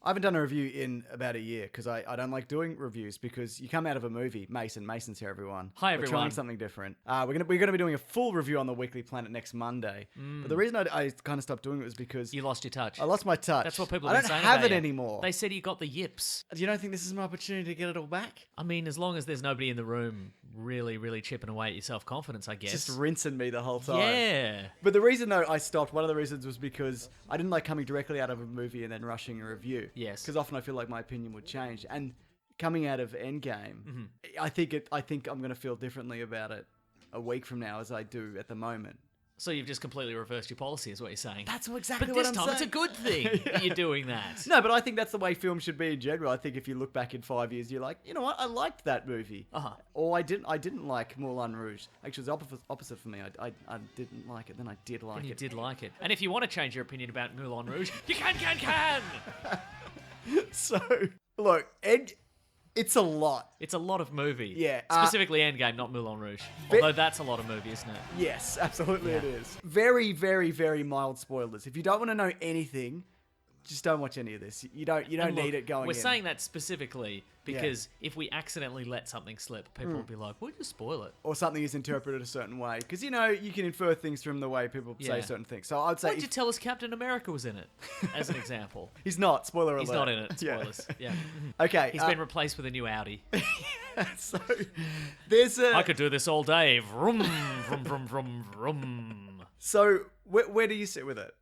I haven't done a review in about a year because I don't like doing reviews because you come out of a movie. Mason's here, everyone. Hi, We're everyone. trying something different. We're gonna be doing a full review on the Weekly Planet next Monday. But the reason I kind of stopped doing it was because You lost your touch. I lost my touch. That's what people I have don't been saying have about it you. anymore. They said you got the yips. You don't think this is my opportunity to get it all back? I mean, as long as there's nobody in the room really, really chipping away at your self-confidence, I guess. Just rinsing me the whole time. Yeah. But the reason though I stopped, one of the reasons was because I didn't like coming directly out of a movie and then rushing a review. Yes. Because often I feel like my opinion would change. And coming out of Endgame, I think I'm gonna feel differently about it a week from now as I do at the moment. So you've just completely reversed your policy, is what you're saying. That's exactly but what this I'm time saying. it's a good thing that you're doing that. No, but I think that's the way film should be in general. I think if you look back in 5 years, you're like, you know what, I liked that movie. Or I didn't like Moulin Rouge. Actually, it was opposite for me. I didn't like it, then I did like And you it. did like it. And if you want to change your opinion about Moulin Rouge, you can! So, look, it's a lot. It's a lot of movie. Yeah, Specifically Endgame, not Moulin Rouge. Although that's a lot of movie, isn't it? Yes, absolutely it is. Very, very, very mild spoilers. If you don't want to know anything, just don't watch any of this. You don't And look, need it going We're in. saying that specifically because if we accidentally let something slip, people will be like, why'd you spoil it? Or something is interpreted a certain way. Because, you can infer things from the way people say certain things. So I'd say... Why'd you tell us Captain America was in it, as an example? He's not. Spoiler alert. He's not in it. Spoilers. Yeah. Okay. He's been replaced with a new Audi. So, there's a... I could do this all day. Vroom, vroom, vroom, vroom, vroom. So, where do you sit with it?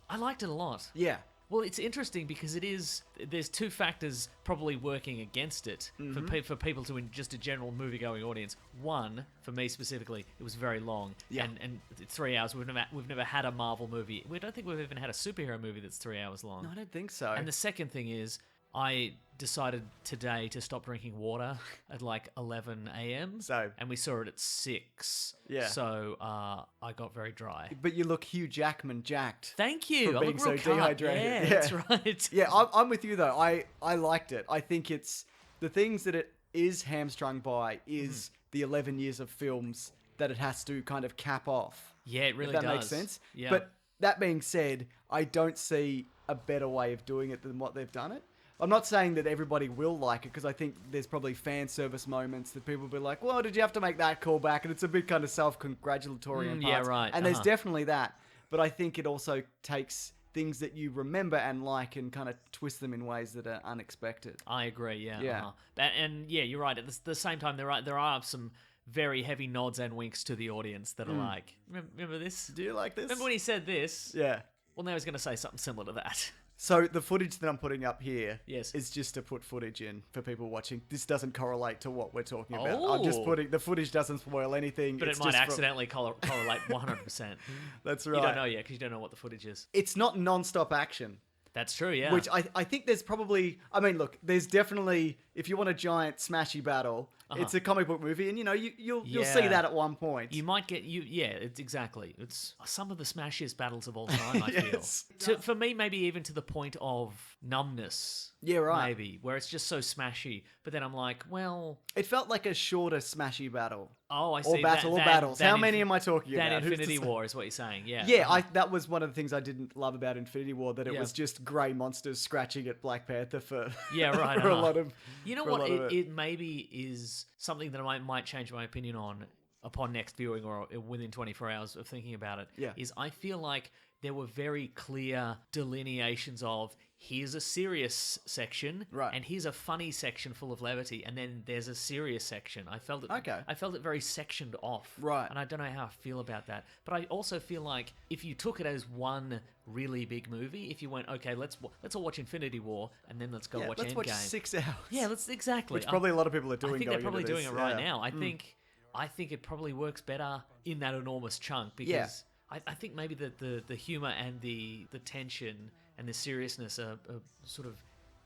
I liked it a lot. Yeah. Well, it's interesting because there's two factors probably working against it for people to just a general movie-going audience. One, for me specifically, it was very long. Yeah. And it's 3 hours. We've never had a Marvel movie. We don't think we've even had a superhero movie that's 3 hours long. No, I don't think so. And the second thing is, I decided today to stop drinking water at like 11 a.m. And we saw it at 6. Yeah. So I got very dry. But you look Hugh Jackman jacked. Thank you. For I being look so real cut. dehydrated. Yeah, Yeah. that's right. Yeah, I'm with you though. I liked it. I think it's the things that it is hamstrung by is the 11 years of films that it has to kind of cap off. Yeah, it really if that does. makes sense. Yeah. But that being said, I don't see a better way of doing it than what they've done it. I'm not saying that everybody will like it because I think there's probably fan service moments that people will be like, well, did you have to make that call back? And it's a bit kind of self-congratulatory in parts. Yeah, right. And there's definitely that. But I think it also takes things that you remember and like and kind of twist them in ways that are unexpected. I agree, yeah. Yeah. And yeah, you're right. At the same time, there are some very heavy nods and winks to the audience that are like, remember this? Do you like this? Remember when he said this? Yeah. Well, now he's going to say something similar to that. So the footage that I'm putting up here Yes. is just to put footage in for people watching. This doesn't correlate to what we're talking about. Oh. I'm just putting... The footage doesn't spoil anything. But it's it might just accidentally correlate 100%. That's right. You don't know yet because you don't know what the footage is. It's not non-stop action. That's true, yeah. Which I think there's probably... I mean, look, there's definitely... If you want a giant smashy battle, it's a comic book movie, and, you'll see that at one point. You might get it's exactly. It's some of the smashiest battles of all time, I Yes. feel. For me, maybe even to the point of numbness. Yeah, right. Maybe, where it's just so smashy. But then I'm like, well... It felt like a shorter smashy battle. Oh, I see. Or battles. How many am I talking about? That Who's to Infinity say? War is what you're saying, yeah. Yeah, that was one of the things I didn't love about Infinity War, that it Yeah. was just grey monsters scratching at Black Panther for, Yeah, right. for a lot of... You know for a what? lot of It maybe is something that I might change my opinion on upon next viewing or within 24 hours of thinking about it. Yeah. Is I feel like there were very clear delineations of here's a serious section, Right. and here's a funny section full of levity, and then there's a serious section. I felt it. Okay. I felt it very sectioned off. Right. And I don't know how I feel about that, but I also feel like if you took it as one really big movie, if you went, okay, let's all watch Infinity War, and then let's go watch let's Endgame. watch 6 hours. Yeah, let's exactly. Which probably a lot of people are doing. I think they're going probably into doing this. it right Yeah. now. I think it probably works better in that enormous chunk because I think maybe the humor and the tension and the seriousness are sort of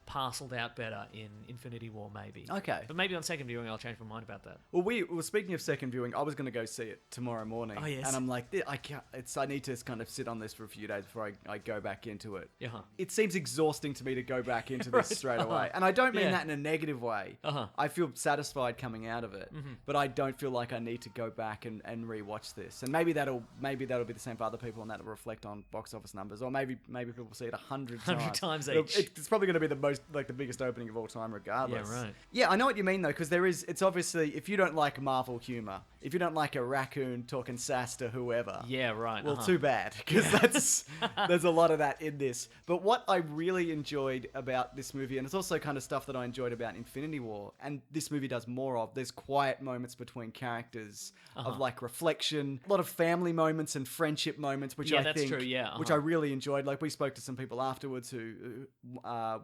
parceled out better in Infinity War, maybe. Okay. But maybe on second viewing, I'll change my mind about that. Well, speaking of second viewing, I was going to go see it tomorrow morning. Oh, yes. And I'm like, I can't. I need to kind of sit on this for a few days before I go back into it. Uh-huh. It seems exhausting to me to go back into this Right. straight away. And I don't mean Yeah. that in a negative way. Uh-huh. I feel satisfied coming out of it. But I don't feel like I need to go back and rewatch this. And maybe that'll be the same for other people, and that'll reflect on box office numbers. Or maybe people see it 100 times. 100 times each. It's probably going to be the biggest opening of all time, regardless. Yeah, right. Yeah, I know what you mean though, because it's obviously, if you don't like Marvel humor, if you don't like a raccoon talking sass to whoever, Yeah, right. well, uh-huh. too bad, because there's a lot of that in this. But what I really enjoyed about this movie, and it's also kind of stuff that I enjoyed about Infinity War, and this movie does more of, there's quiet moments between characters of like reflection, a lot of family moments and friendship moments, which Yeah, I that's think, true, yeah, which I really enjoyed. Like, we spoke to some people afterwards who,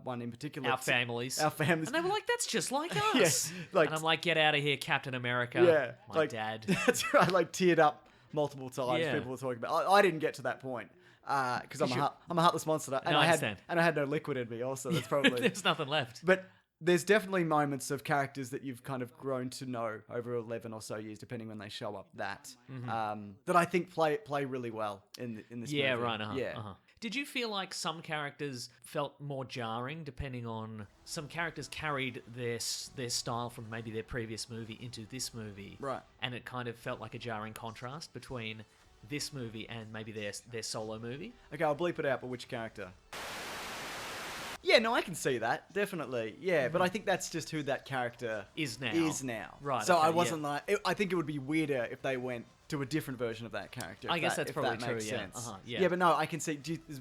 one in particular, Our families. our families. And they were like, that's just like Yeah, us. like- and I'm like, get out of here, Captain America. Yeah, My like, dad. That's right. Like, teared up multiple times. Yeah. People were talking about. I didn't get to that point because I'm a heartless monster, and No, I I understand. had no liquid in me. Also, that's probably. There's nothing left. But there's definitely moments of characters that you've kind of grown to know over 11 or so years, depending when they show up. That I think play really well in this Yeah, movie. right. Uh-huh, Yeah. uh-huh. Did you feel like some characters felt more jarring, depending on some characters carried their style from maybe their previous movie into this movie, Right. And it kind of felt like a jarring contrast between this movie and maybe their solo movie? Okay, I'll bleep it out. But which character? Yeah, no, I can see that, definitely. Yeah, but I think that's just who that character Is now. Right, So okay, I wasn't I think it would be weirder if they went to a different version of that character. I if guess that- that's if probably that true, makes yeah. sense. Yeah. Yeah, but no, I can see.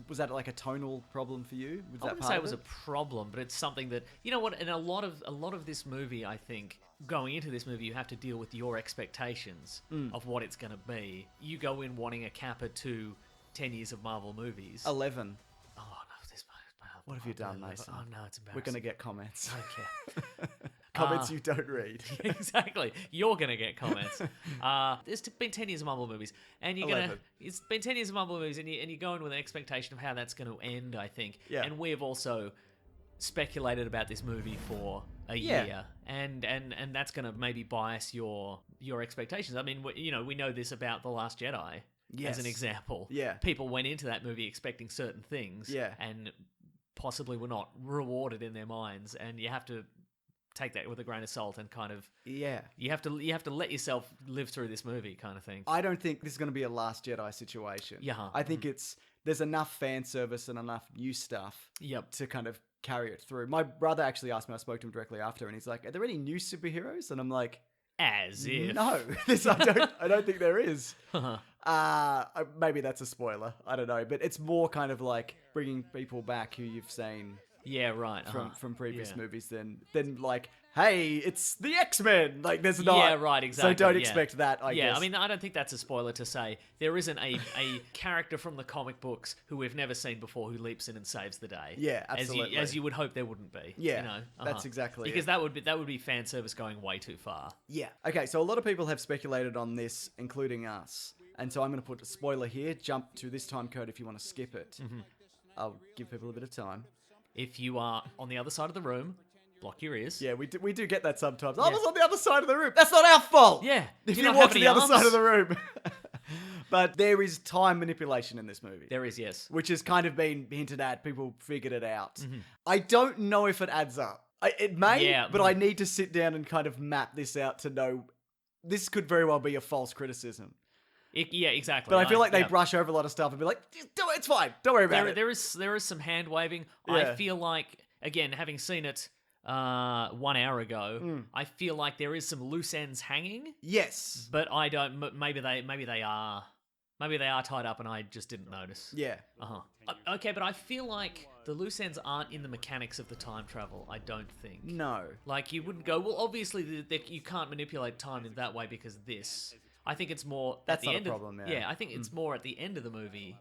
Was that like a tonal problem for you? Was I that wouldn't part say of it was a problem, but it's something that, you know what, in a lot of this movie, I think, going into this movie, you have to deal with your expectations of what it's going to be. You go in wanting a capper to 10 years of Marvel movies. 11. Oh, no, this What have you done, Mason? Oh, no, it's embarrassing. We're gonna get comments. Okay. Comments you don't read. Exactly. You're going to get comments. It's been 10 years of Marvel movies. And you're 11. It's been 10 years of Marvel movies, and you go in with an expectation of how that's going to end, I think. Yeah. And we've also speculated about this movie for a Yeah. year. And that's going to maybe bias your expectations. I mean, we know this about The Last Jedi. Yes. As an example. Yeah. People went into that movie expecting certain things. Yeah. And possibly were not rewarded in their minds. And you have to take that with a grain of salt and kind of Yeah. you have to let yourself live through this movie kind of thing. I don't think this is going to be a Last Jedi situation. Yeah. I think there's enough fan service and enough new stuff Yep. to kind of carry it through. My brother actually asked me, I spoke to him directly after, and he's like, "Are there any new superheroes?" And I'm like, As if. "No, I don't think there is." Maybe that's a spoiler. I don't know, but it's more kind of like bringing people back who you've seen Yeah, right. from previous Yeah. movies than like, hey, it's the X-Men. Like, there's not. Yeah, right, exactly. So don't yeah. expect that, I guess. I mean, I don't think that's a spoiler to say there isn't a character from the comic books who we've never seen before who leaps in and saves the day. Yeah, absolutely. As you would hope there wouldn't be. Yeah, you know? that's exactly because it. that would be fan service going way too far. Yeah. Okay, so a lot of people have speculated on this, including us. And so I'm going to put a spoiler here. Jump to this time code if you want to skip it. I'll give people a bit of time. If you are on the other side of the room, block your ears. Yeah, we do get that sometimes. I was on the other side of the room. That's not our fault. Yeah. If Do you not walk have to any the other arms? side of the room. But there is time manipulation in this movie. There is, yes. Which has kind of been hinted at. People figured it out. I don't know if it adds up. It may, Yeah. but I need to sit down and kind of map this out to know this could very well be a false criticism. Yeah, exactly. But I feel like they yeah. brush over a lot of stuff and be like, it's fine. Don't worry about it. There is some hand waving. Yeah. I feel like, again, having seen it 1 hour ago, I feel like there is some loose ends hanging. Yes. But I don't. Maybe they are tied up, and I just didn't notice. Yeah. Okay, but I feel like the loose ends aren't in the mechanics of the time travel. I don't think. No. Like you wouldn't go. Well, obviously, you can't manipulate time in that way because this. I think it's more. That's at the not a end problem, Of, yeah. I think it's more at the end of the movie.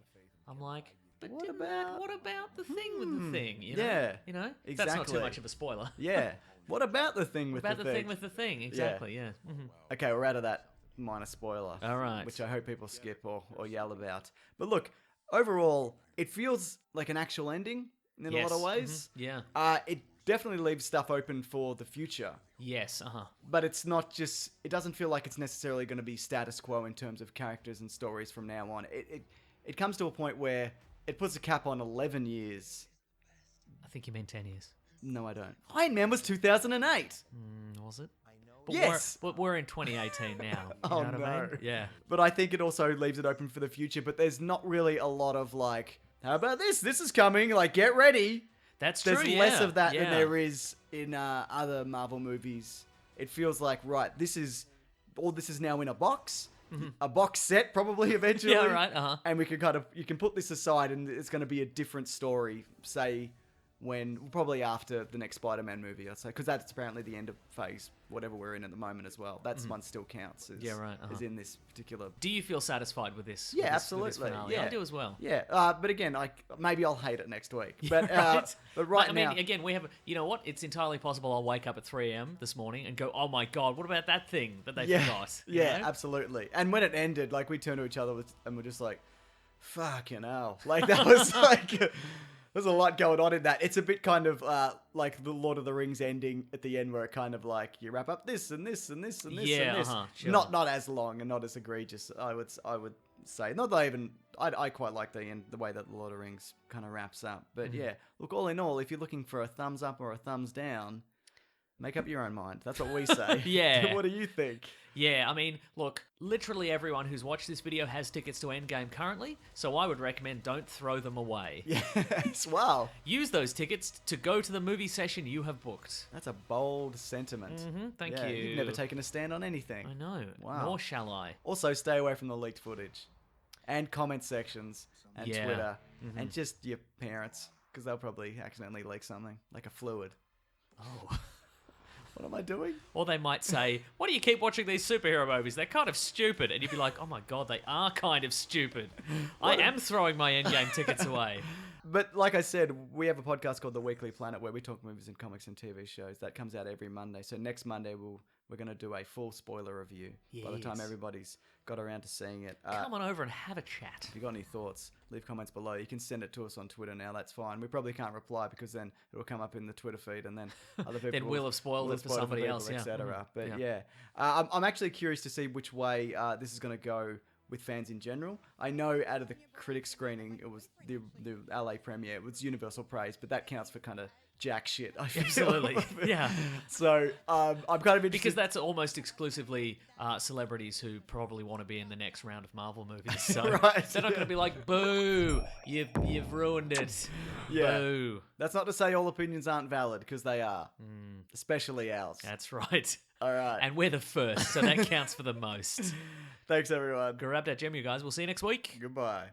I'm like, but What about- what about the thing with the thing? You know? Yeah, You know. That's not too exactly. much of a spoiler. Yeah. What about the thing with About the the thing? thing with the thing. Exactly. Yeah. Mhm. Okay, we're out of that minor spoiler. All right. Which I hope people skip or yell about. But look, overall, it feels like an actual ending. in a lot of ways. Yeah. It definitely leaves stuff open for the future. Yes. But it's not just... It doesn't feel like it's necessarily going to be status quo in terms of characters and stories from now on. It comes to a point where it puts a cap on 11 years. I think you meant 10 years. No, I don't. Iron Man was 2008. Was it? But Yes. we're in 2018 now. You Oh, know what I mean? no. Yeah. But I think it also leaves it open for the future. But there's not really a lot of like, how about this? This is coming. Like, get ready. That's true. There's yeah. less of that yeah. than there is in other Marvel movies. It feels like, right, this is now in a box. A box set probably eventually. Yeah, right. And we can you can put this aside and it's going to be a different story, say, probably after the next Spider-Man movie, I'd say, because that's apparently the end of phase, whatever we're in at the moment as well. That's one still counts. Is in this particular. Do you feel satisfied with this? Yeah, with absolutely. this finale? Yeah. I do as well. Yeah, but again, maybe I'll hate it next week. But Right. but right I now, mean, again, we have. You know what? It's entirely possible I'll wake up at 3 a.m. this morning and go, "Oh my god, what about that thing that they forgot?" You Yeah, know? absolutely. And when it ended, like we turned to each other and we're just like, "Fucking hell!" Like that was like. There's a lot going on in that. It's a bit kind of like the Lord of the Rings ending at the end, where it kind of like you wrap up this and this and this and this and this. Sure. Not as long and not as egregious. I would say. Not that I quite like the end, the way that the Lord of the Rings kind of wraps up. But yeah, look, all in all, if you're looking for a thumbs up or a thumbs down, make up your own mind. That's what we say. Yeah. What do you think? Yeah, I mean, look, literally everyone who's watched this video has tickets to Endgame currently, so I would recommend don't throw them away. Yes, wow. Use those tickets to go to the movie session you have booked. That's a bold sentiment. Thank Yeah, you. You've never taken a stand on anything. I know. Wow. Nor shall I. Also, stay away from the leaked footage and comment sections and Yeah. Twitter and just your parents, because they'll probably accidentally leak something, like a fluid. Oh. What am I doing? Or they might say, "Why do you keep watching these superhero movies? They're kind of stupid." And you'd be like, "Oh my god, they are kind of stupid. I am throwing my Endgame tickets away." But like I said, we have a podcast called The Weekly Planet where we talk movies and comics and TV shows. That comes out every Monday. So next Monday we're going to do a full spoiler review. By the time Yes. everybody's got around to seeing it. Come on over and have a chat. If you got any thoughts, leave comments below. You can send it to us on Twitter now. That's fine. We probably can't reply because then it will come up in the Twitter feed, and then other people Then we'll have spoiled it for somebody else, yeah. etc. But Yeah. yeah, I'm actually curious to see which way this is going to go with fans in general. I know out of the critic screening, it was the LA premiere. It was universal praise, but that counts for kind of jack shit. I feel. Absolutely. Yeah. So I'm kind of interested Because that's almost exclusively celebrities who probably want to be in the next round of Marvel movies. So Right. they're not going to be like, "Boo! You've ruined it." Yeah. Boo. That's not to say all opinions aren't valid, because they are, especially ours. That's right. All right. And we're the first, so that counts for the most. Thanks, everyone. Grab that gem, you guys. We'll see you next week. Goodbye.